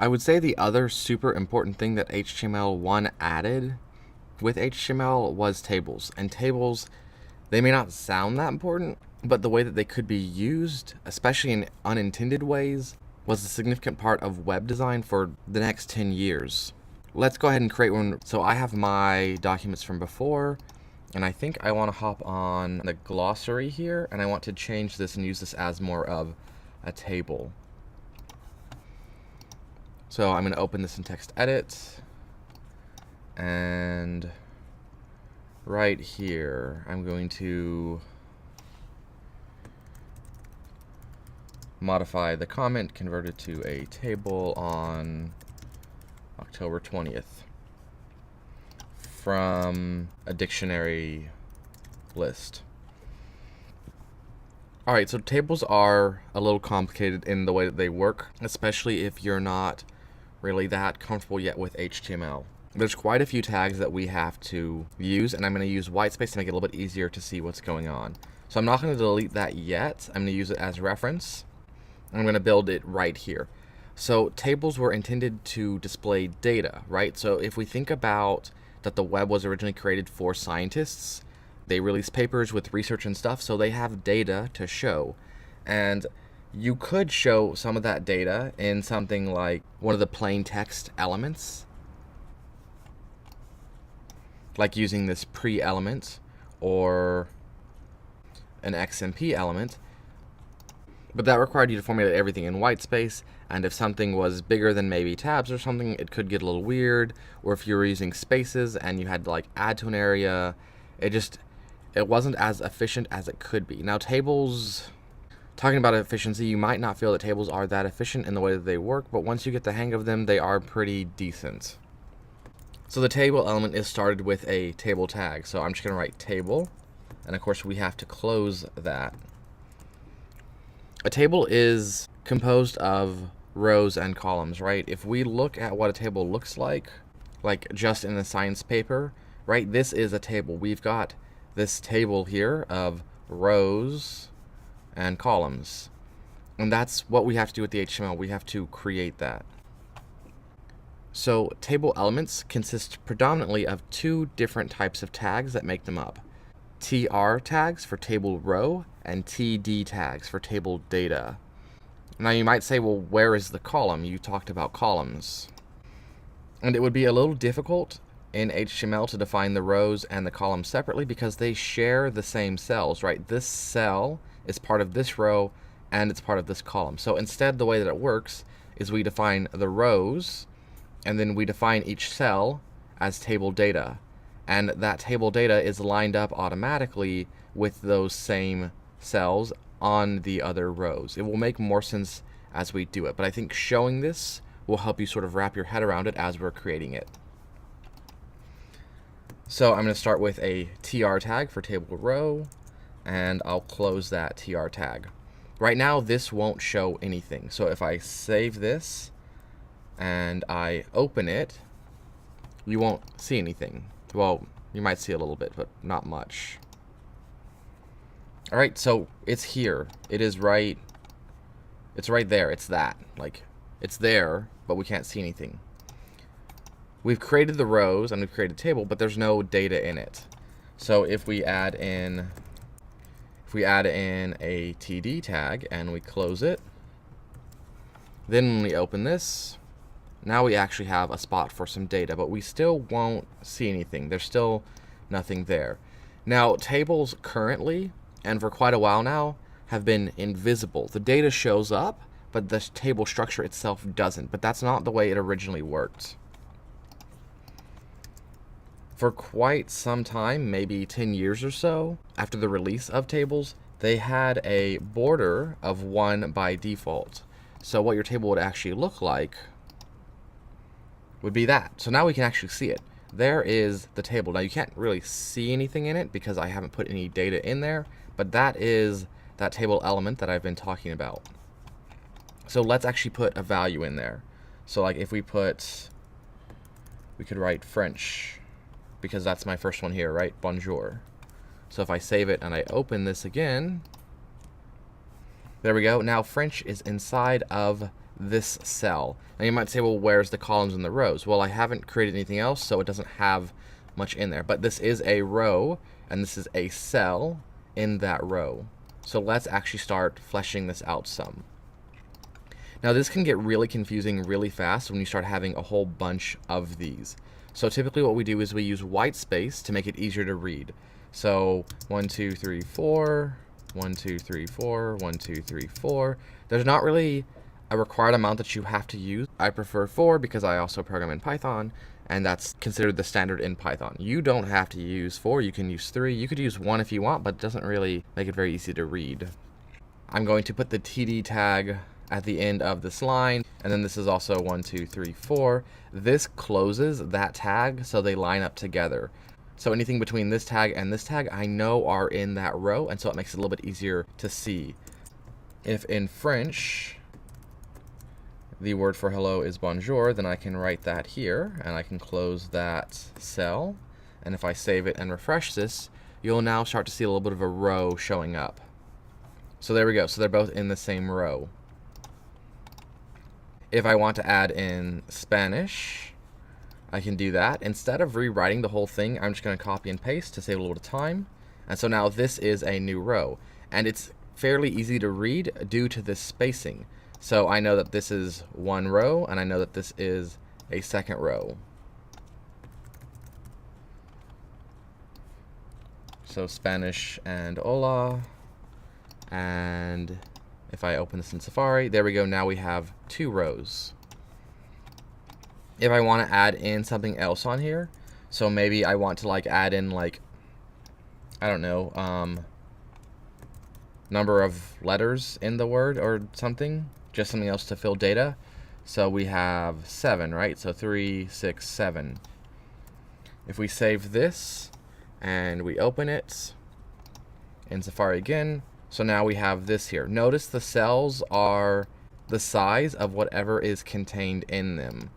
I would say the other super important thing that HTML1 added with HTML was tables. And tables, they may not sound that important, but the way that they could be used, especially in unintended ways, was a significant part of web design for the next 10 years. Let's go ahead and create one. So I have my documents from before, and I think I want to hop on the glossary here, and I want to change this and use this as more of a table. So I'm going to open this in text edit, and right here I'm going to modify the comment, convert it to a table on October 20th from a dictionary list. Alright, so tables are a little complicated in the way that they work, especially if you're not really that comfortable yet with HTML. There's quite a few tags that we have to use, and I'm going to use whitespace to make it a little bit easier to see what's going on. So I'm not going to delete that yet. I'm going to use it as reference. I'm going to build it right here. So tables were intended to display data, right? So if we think about that the web was originally created for scientists, they release papers with research and stuff, so they have data to show. And you could show some of that data in something like one of the plain text elements, like using this pre-element or an XMP element. But that required you to formulate everything in whitespace, and if something was bigger than maybe tabs or something, it could get a little weird. Or if you were using spaces and you had to like add to an area, it wasn't as efficient as it could be. Now tables, talking about efficiency, you might not feel that tables are that efficient in the way that they work, but once you get the hang of them, they are pretty decent. So the table element is started with a table tag. So I'm just going to write table, and of course we have to close that. A table is composed of rows and columns, right? If we look at what a table looks like just in a science paper, right? This is a table. We've got this table here of rows and columns. And that's what we have to do with the HTML. We have to create that. So table elements consist predominantly of two different types of tags that make them up. TR tags for table row and TD tags for table data. Now you might say, well, where is the column? You talked about columns. And it would be a little difficult in HTML to define the rows and the columns separately because they share the same cells, right? This cell is part of this row and it's part of this column. So instead, the way that it works is we define the rows and then we define each cell as table data. And that table data is lined up automatically with those same cells on the other rows. It will make more sense as we do it, but I think showing this will help you sort of wrap your head around it as we're creating it. So I'm going to start with a TR tag for table row, and I'll close that TR tag. Right now, this won't show anything. So if I save this and I open it, you won't see anything. Well, you might see a little bit, but not much. All right, so it's here. It is right. It's right there. It's that. Like, it's there, but we can't see anything. We've created the rows and we've created a table, but there's no data in it. So if we add in a TD tag and we close it, then when we open this, now we actually have a spot for some data, but we still won't see anything. There's still nothing there. Now, tables currently, and for quite a while now, have been invisible. The data shows up, but the table structure itself doesn't. But that's not the way it originally worked. For quite some time, maybe 10 years or so, after the release of tables, they had a border of 1 by default. So what your table would actually look like would be that. So now we can actually see it. There is the table. Now you can't really see anything in it because I haven't put any data in there, but that is that table element that I've been talking about. So let's actually put a value in there. So like if we could write French, because that's my first one here, right? Bonjour. So if I save it and I open this again, there we go. Now French is inside of this cell. Now you might say, well, where's the columns and the rows? Well, I haven't created anything else, so it doesn't have much in there. But this is a row, and this is a cell in that row. So let's actually start fleshing this out some. Now this can get really confusing really fast when you start having a whole bunch of these. So typically what we do is we use white space to make it easier to read. So 1, 2, 3, 4, 1, 2, 3, 4, 1, 2, 3, 4. There's not really a required amount that you have to use. I prefer 4 because I also program in Python, and that's considered the standard in Python. You don't have to use 4, you can use 3. You could use 1 if you want, but it doesn't really make it very easy to read. I'm going to put the TD tag at the end of this line, and then this is also 1, 2, 3, 4. This closes that tag so they line up together. So anything between this tag and this tag I know are in that row, and so it makes it a little bit easier to see. If in French the word for hello is bonjour, then I can write that here, and I can close that cell. And if I save it and refresh this, you'll now start to see a little bit of a row showing up. So there we go. So they're both in the same row. If I want to add in Spanish, I can do that. Instead of rewriting the whole thing, I'm just going to copy and paste to save a little bit of time. And so now this is a new row. And it's fairly easy to read due to this spacing. So I know that this is one row, and I know that this is a second row. So Spanish and hola. And if I open this in Safari, there we go. Now we have 2 rows. If I want to add in something else on here, so maybe I want to like add in like, I don't know, number of letters in the word or something, just something else to fill data. So we have 7, right? So 3, 6, 7. If we save this and we open it in Safari again, so now we have this here. Notice the cells are the size of whatever is contained in them,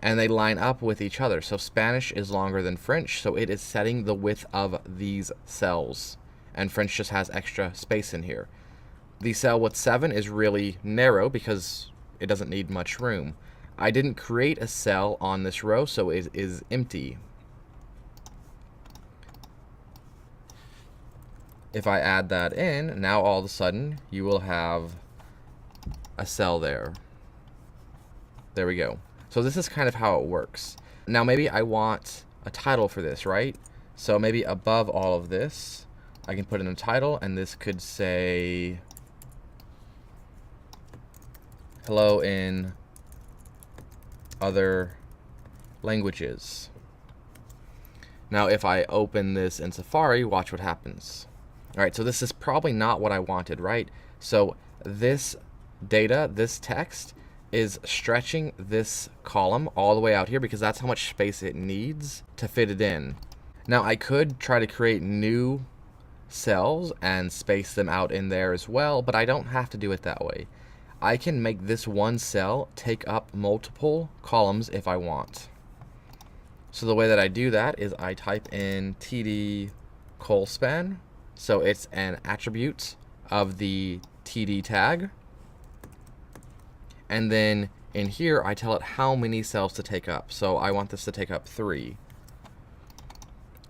and they line up with each other. So Spanish is longer than French, so it is setting the width of these cells, and French just has extra space in here. The cell with 7 is really narrow because it doesn't need much room. I didn't create a cell on this row, so it is empty. If I add that in, now all of a sudden you will have a cell there. There we go. So this is kind of how it works. Now maybe I want a title for this, right? So maybe above all of this, I can put in a title, and this could say hello in other languages. Now if I open this in Safari, watch what happens. All right, so this is probably not what I wanted, right? So this data, this text, is stretching this column all the way out here because that's how much space it needs to fit it in. Now I could try to create new cells and space them out in there as well, but I don't have to do it that way. I can make this one cell take up multiple columns if I want. So the way that I do that is I type in td colspan. So it's an attribute of the TD tag. And then in here, I tell it how many cells to take up. So I want this to take up 3.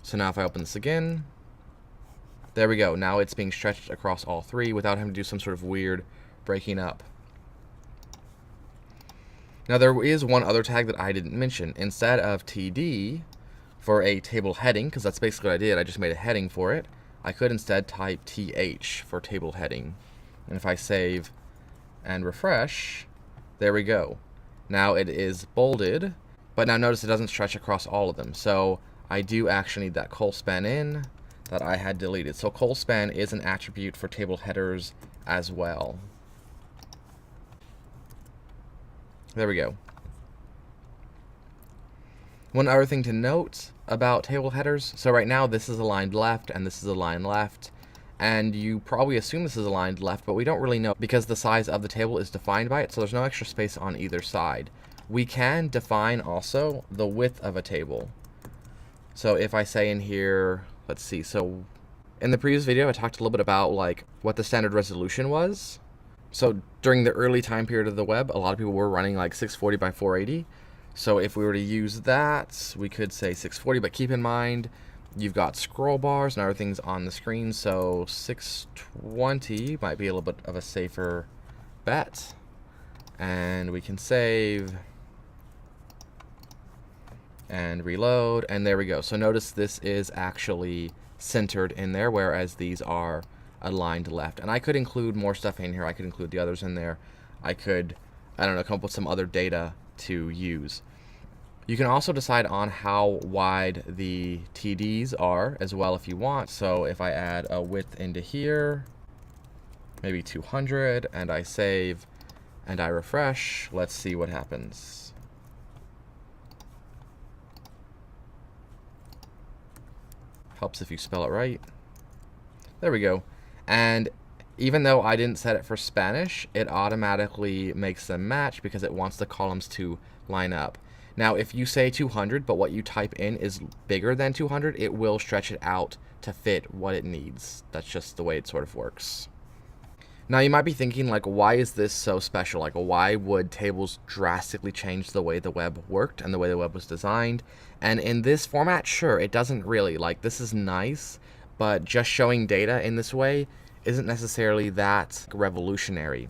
So now if I open this again, there we go. Now it's being stretched across all 3 without having to do some sort of weird breaking up. Now there is one other tag that I didn't mention. Instead of TD for a table heading, because that's basically what I did, I just made a heading for it, I could instead type TH for table heading. And if I save and refresh, there we go. Now it is bolded, but now notice it doesn't stretch across all of them. So I do actually need that colspan in that I had deleted. So colspan is an attribute for table headers as well. There we go. One other thing to note about table headers, so right now this is aligned left and this is aligned left, and you probably assume this is aligned left, but we don't really know because the size of the table is defined by it, so there's no extra space on either side. We can define also the width of a table. So if I say in here, let's see, so in the previous video I talked a little bit about like what the standard resolution was. So during the early time period of the web, a lot of people were running like 640 by 480. So if we were to use that, we could say 640, but keep in mind, you've got scroll bars and everything's on the screen, so 620 might be a little bit of a safer bet. And we can save and reload, and there we go. So notice this is actually centered in there, whereas these are aligned left. And I could include more stuff in here. I could include the others in there. I could, I don't know, come up with some other data to use. You can also decide on how wide the TDs are as well if you want. So if I add a width into here, maybe 200, and I save and I refresh, let's see what happens. Helps if you spell it right. There we go. And even though I didn't set it for Spanish, it automatically makes them match because it wants the columns to line up. Now, if you say 200, but what you type in is bigger than 200, it will stretch it out to fit what it needs. That's just the way it sort of works. Now, you might be thinking, like, why is this so special? Like, why would tables drastically change the way the web worked and the way the web was designed? And in this format, sure, it doesn't really. Like, this is nice, but just showing data in this way isn't necessarily that revolutionary.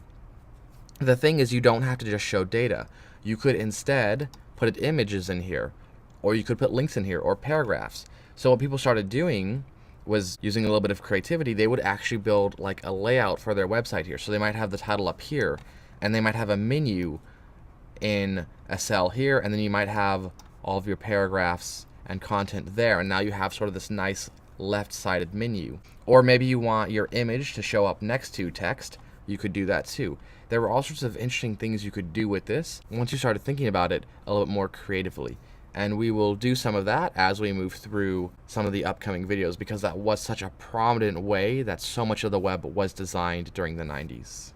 The thing is, you don't have to just show data. You could instead put images in here, or you could put links in here, or paragraphs. So what people started doing was using a little bit of creativity. They would actually build like a layout for their website here. So they might have the title up here, and they might have a menu in a cell here, and then you might have all of your paragraphs and content there, and now you have sort of this nice left-sided menu. Or maybe you want your image to show up next to text. You could do that too. There were all sorts of interesting things you could do with this once you started thinking about it a little bit more creatively. And we will do some of that as we move through some of the upcoming videos, because that was such a prominent way that so much of the web was designed during the 90s.